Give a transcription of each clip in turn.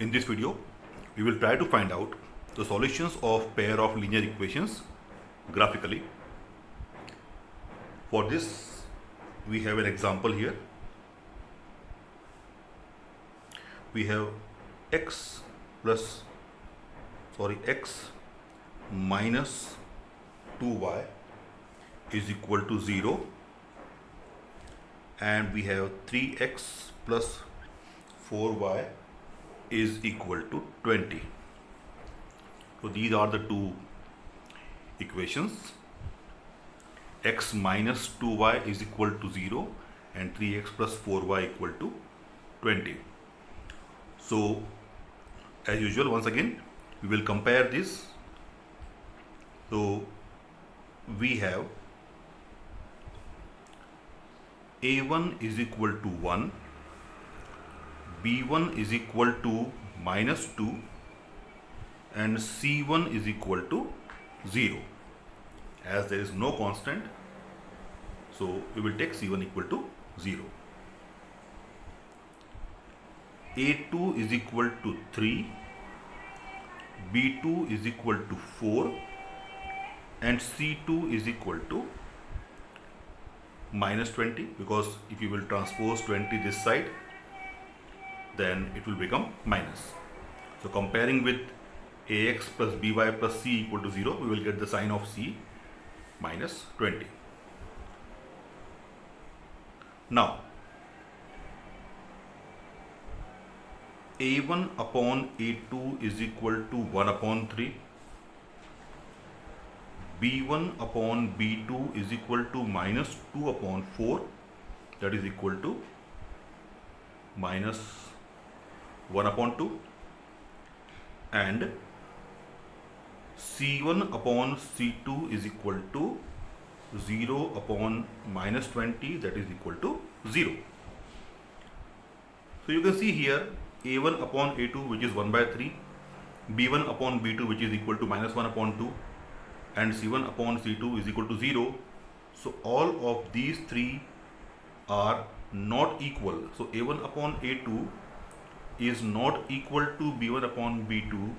In this video, we will try to find out the solutions of pair of linear equations graphically. For this, we have an example here. We have x minus 2y is equal to 0, and we have 3x plus 4y is equal to 20. So these are the two equations. X minus 2y is equal to 0 and 3x plus 4y equal to 20. So as usual, once again we will compare this. So we have a1 is equal to 1, b1 is equal to minus 2, and c1 is equal to 0. As there is no constant, so we will take c1 equal to 0. a2 is equal to 3, b2 is equal to 4, and c2 is equal to minus 20, because if you will transpose 20 this side, then it will become minus. So comparing with ax plus by plus c equal to 0, we will get the sign of c minus 20. Now a1 upon a2 is equal to 1 upon 3, b1 upon b2 is equal to minus 2 upon 4, that is equal to minus 1 upon 2, and c1 upon c2 is equal to 0 upon minus 20, that is equal to 0. So you can see here a1 upon a2, which is 1 by 3, b1 upon b2, which is equal to minus 1 upon 2, and c1 upon c2 is equal to 0. So all of these three are not equal. So a1 upon a2 is not equal to b1 upon b2,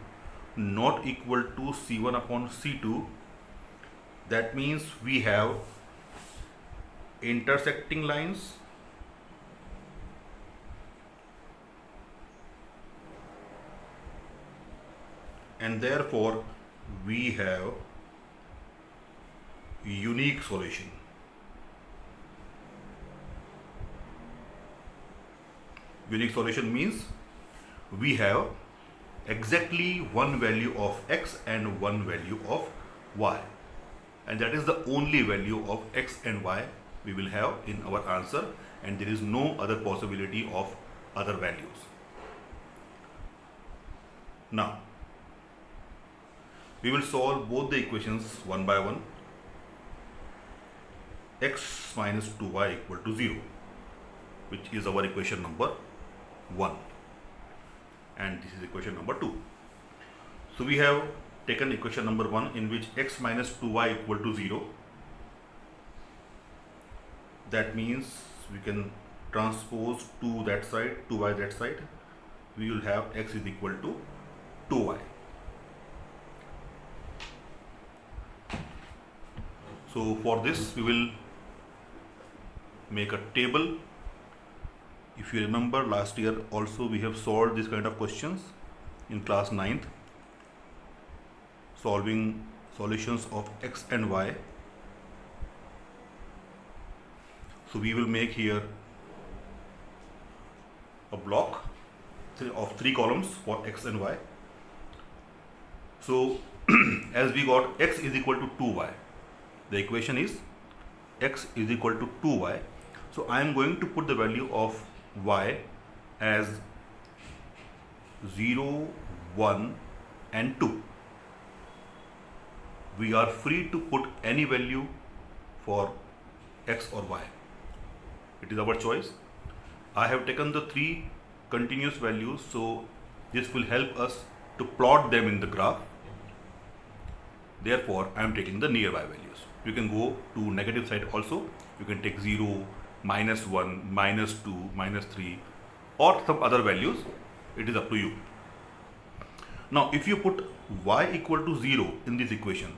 not equal to c1 upon c2. That means we have intersecting lines, and therefore we have unique solution. Unique solution means we have exactly one value of x and one value of y, and that is the only value of x and y we will have in our answer, and there is no other possibility of other values. Now we will solve both the equations one by one. X minus 2y equal to 0, which is our equation number 1, and this is equation number 2. So we have taken equation number 1, in which x minus 2y equal to 0. That means we can transpose 2 that side, 2y that side. We will have x is equal to 2y. So for this we will make a table. If you remember, last year also we have solved this kind of questions in class 9th, solving solutions of x and y. So we will make here a block of 3 columns for x and y. So as we got x is equal to 2y, the equation is x is equal to 2y. So I am going to put the value of y as 0, 1 and 2. We are free to put any value for x or y. It is our choice. I have taken the 3 continuous values, so this will help us to plot them in the graph. Therefore I am taking the nearby values. You can go to negative side also. You can take 0, -1, -2, -3, or some other values. It is up to you. Now if you put y equal to 0 in this equation,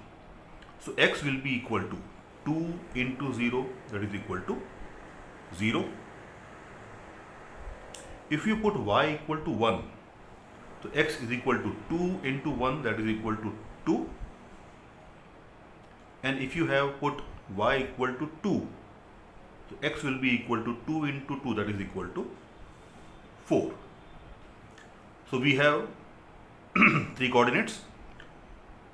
so x will be equal to 2 into 0, that is equal to 0. If you put y equal to 1, so x is equal to 2 into 1, that is equal to 2. And if you have put y equal to 2, so x will be equal to 2 into 2, that is equal to 4. So we have three coordinates,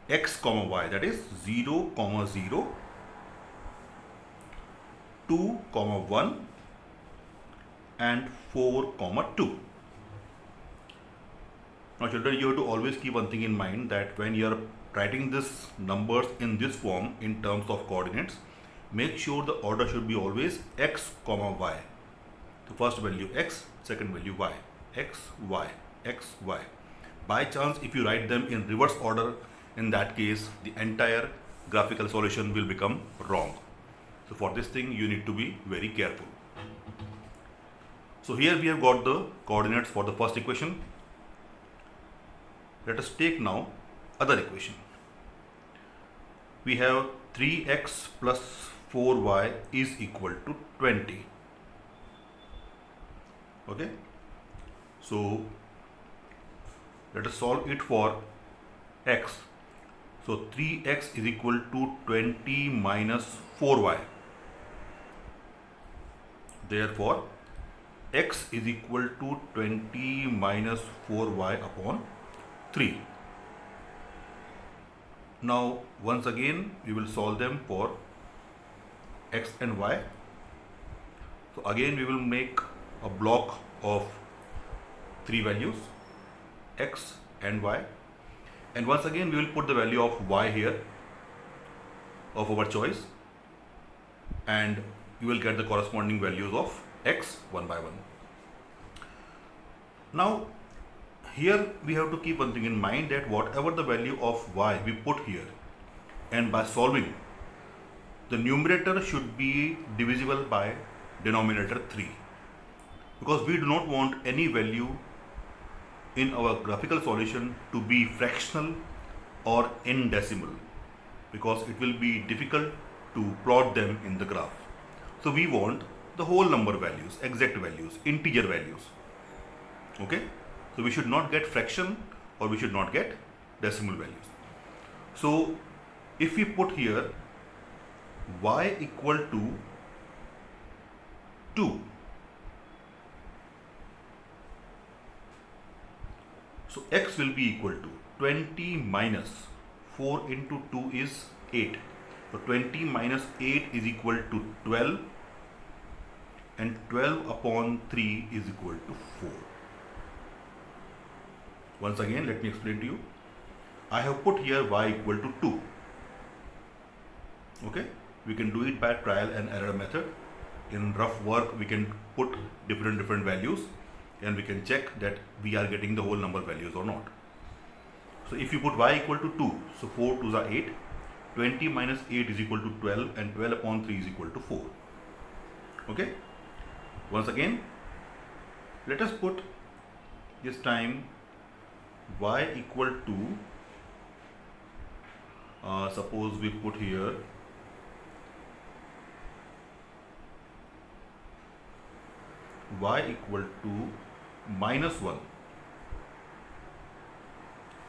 x comma y, that is 0 comma 0, 2 comma 1 and 4 comma 2. Now children, you have to always keep one thing in mind, that when you are writing this numbers in this form in terms of coordinates, make sure the order should be always x comma y. So first value x, second value y, x, y, x, y. By chance, if you write them in reverse order, in that case the entire graphical solution will become wrong. So for this thing you need to be very careful. So here we have got the coordinates for the first equation. Let us take now other equation. We have 3x plus 4y is equal to 20. Okay, so let us solve it for x. So 3x is equal to 20 minus 4y. Therefore x is equal to 20 minus 4y upon 3. Now once again we will solve them for x and y. So again we will make a block of three values, x and y, and once again we will put the value of y here of our choice, and you will get the corresponding values of x one by one. Now here we have to keep one thing in mind, that whatever the value of y we put here, and by solving, the numerator should be divisible by denominator 3, because we do not want any value in our graphical solution to be fractional or in decimal, because it will be difficult to plot them in the graph. So we want the whole number values, exact values, integer values. Okay, so we should not get fraction or we should not get decimal values. So if we put here y equal to 2, so x will be equal to 20 minus 4 into 2 is 8. So 20 minus 8 is equal to 12, and 12 upon 3 is equal to 4. Once again let me explain to you. I have put here y equal to 2. Okay, we can do it by trial and error method. In rough work we can put different values and we can check that we are getting the whole number values or not. So if you put y equal to 2, so 4 2s are 8, 20 minus 8 is equal to 12, and 12 upon 3 is equal to 4. Okay, once again let us put this time y equal to, suppose we put here y equal to minus 1.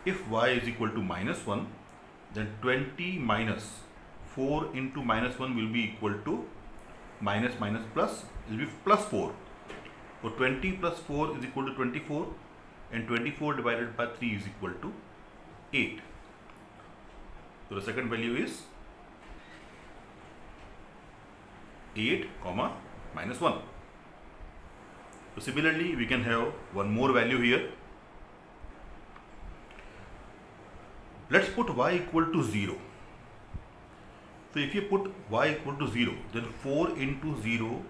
If y is equal to minus 1, then 20 minus 4 into minus 1 will be equal to minus minus plus, will be plus 4. So 20 plus 4 is equal to 24, and 24 divided by 3 is equal to 8. So the second value is 8 comma minus 1. So similarly we can have one more value here. Let's put y equal to 0. So if you put y equal to 0, then 4 into 0,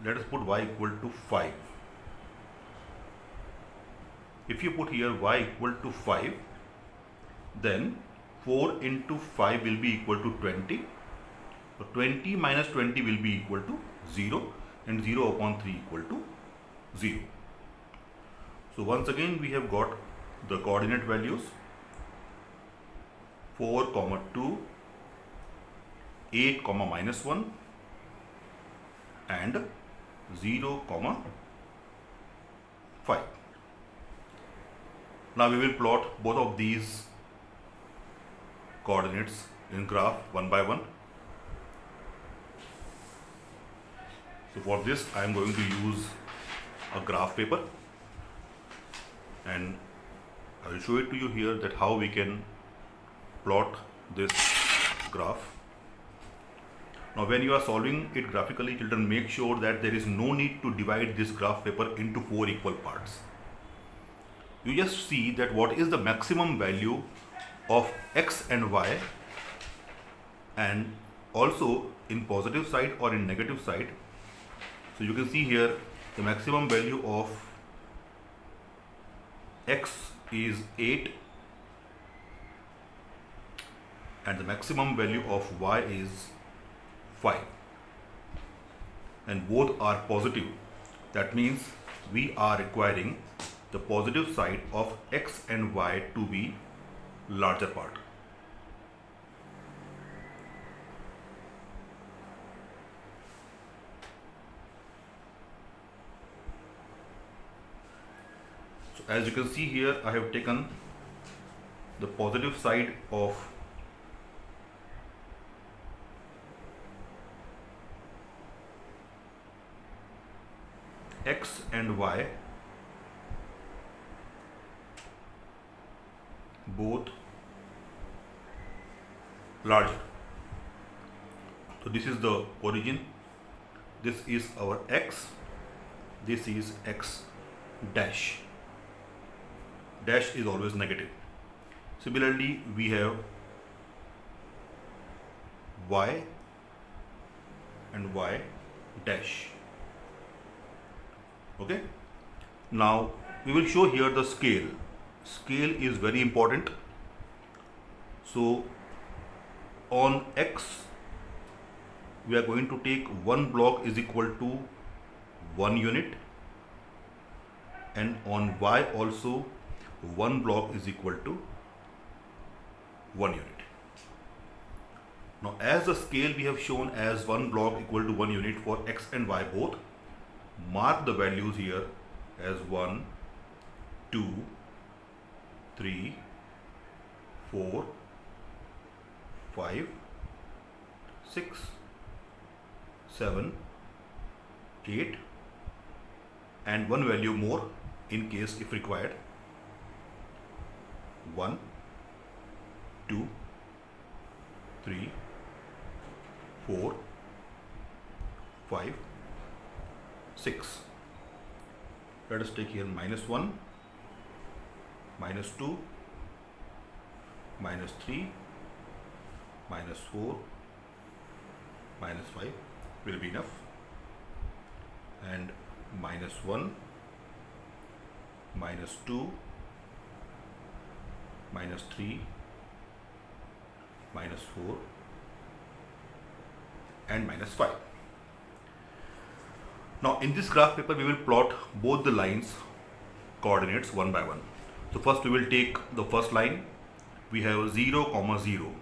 let us put y equal to 5. If you put here y equal to 5, then 4 into 5 will be equal to 20. So 20 minus 20 will be equal to 0, and 0 upon 3 equal to 0. So once again we have got the coordinate values 4, 2, 8, -1 and 0, 5. Now we will plot both of these coordinates in graph one by one. So for this I am going to use a graph paper, and I will show it to you here that how we can plot this graph. Now when you are solving it graphically, children, make sure that there is no need to divide this graph paper into 4 equal parts. You just see that what is the maximum value of x and y, and also in positive side or in negative side. So you can see here the maximum value of x is 8 and the maximum value of y is 5, and both are positive. That means we are requiring the positive side of x and y to be larger part. So as you can see here, I have taken the positive side of x and y, both larger. So this is the origin, this is our x, this is x dash. Dash is always negative. Similarly, we have y and y dash. Okay. Now we will show here the scale. Scale is very important. So on x we are going to take one block is equal to 1 unit, and on y also one block is equal to 1 unit. Now as the scale we have shown as one block equal to 1 unit for x and y both, mark the values here as 1, 2, 3, 4, 5, 6, 7, 8 and one value more in case if required. 1, 2, 3, 4, 5, 6. Let us take here -1, -2, -3, -4, -5 will be enough, and -1, -2, -3, -4 and -5. Now in this graph paper we will plot both the lines coordinates one by one. So first we will take the first line. We have 0, 0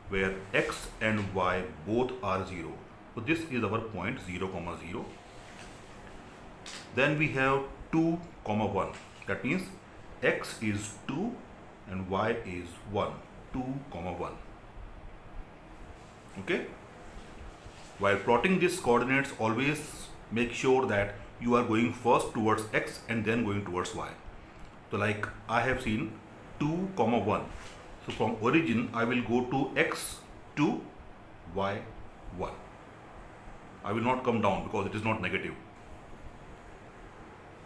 where x and y both are 0. So this is our point 0, 0. Then we have 2, 1. That means x is 2 and y is 1. 2, 1. Okay. While plotting these coordinates, always make sure that you are going first towards x and then going towards y. So like I have seen 2, 1. So from origin I will go to x 2, y 1. I will not come down because it is not negative.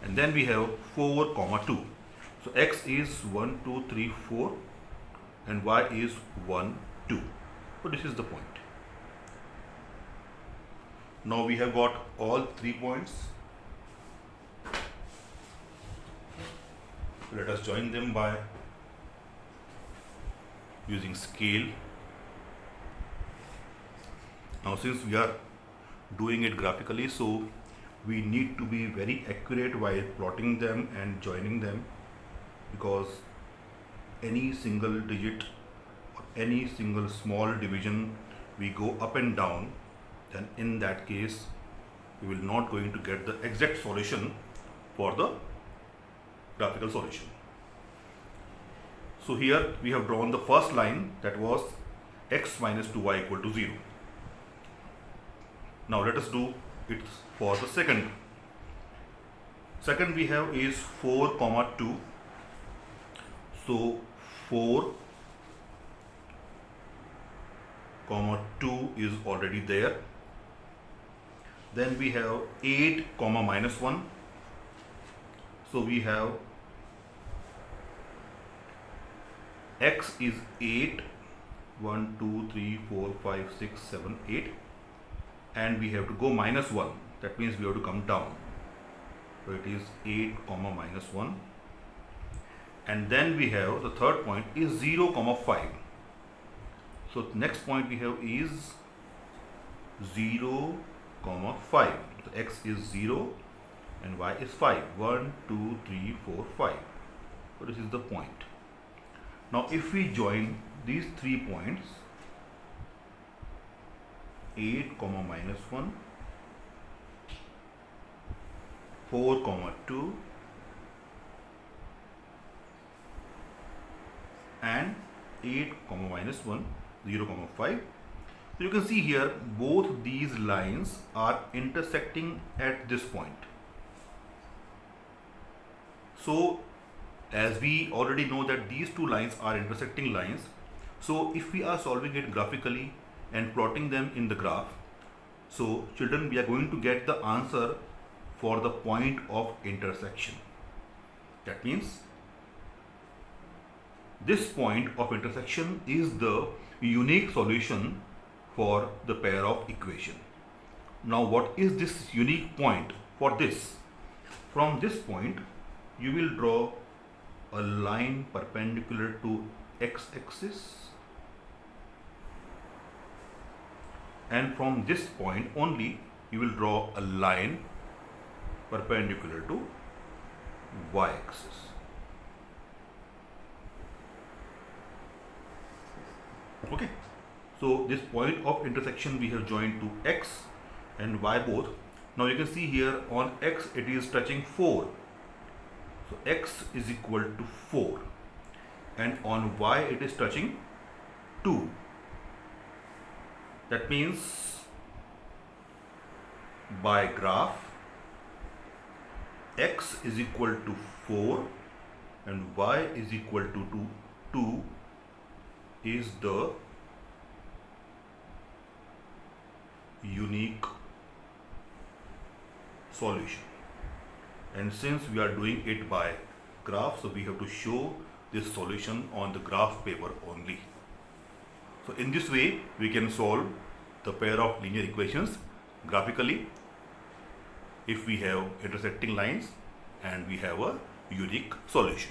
And then we have 4, 2. So x is 1, 2, 3, 4 and y is 1, 2. So this is the point. Now we have got all 3 points. Let us join them by using scale. Now since we are doing it graphically, so we need to be very accurate while plotting them and joining them, because any single digit or any single small division we go up and down, then in that case we will not going to get the exact solution for the graphical solution. So here we have drawn the first line, that was x minus 2y equal to 0. Now let us do it for the second. Second we have is 4 comma 2. So 4 comma 2 is already there. Then we have 8 comma minus 1. So we have x is 8, 1, 2, 3, 4, 5, 6, 7, 8, and we have to go minus 1. That means we have to come down. So it is 8 comma minus 1. And then we have the third point is 0 comma 5. So the next point we have is 0 comma 5. So x is 0 and y is 5. 1, 2, 3, 4, 5. So this is the point. Now if we join these 3 points, 8 comma minus 1, 4 comma 2, and 8 comma minus 1, 0 comma 5. So you can see here both these lines are intersecting at this point. So as we already know that these two lines are intersecting lines, so if we are solving it graphically and plotting them in the graph, so children, we are going to get the answer for the point of intersection. That means this point of intersection is the unique solution for the pair of equation. Now what is this unique point for this? From this point you will draw a line perpendicular to x-axis, and from this point only you will draw a line perpendicular to y-axis. Okay, so this point of intersection we have joined to x and y both. Now you can see here on x it is touching 4. So x is equal to 4, and on y it is touching 2. That means by graph x is equal to 4 and y is equal to 2 is the unique solution. And since we are doing it by graph, so we have to show this solution on the graph paper only. So in this way we can solve the pair of linear equations graphically if we have intersecting lines and we have a unique solution.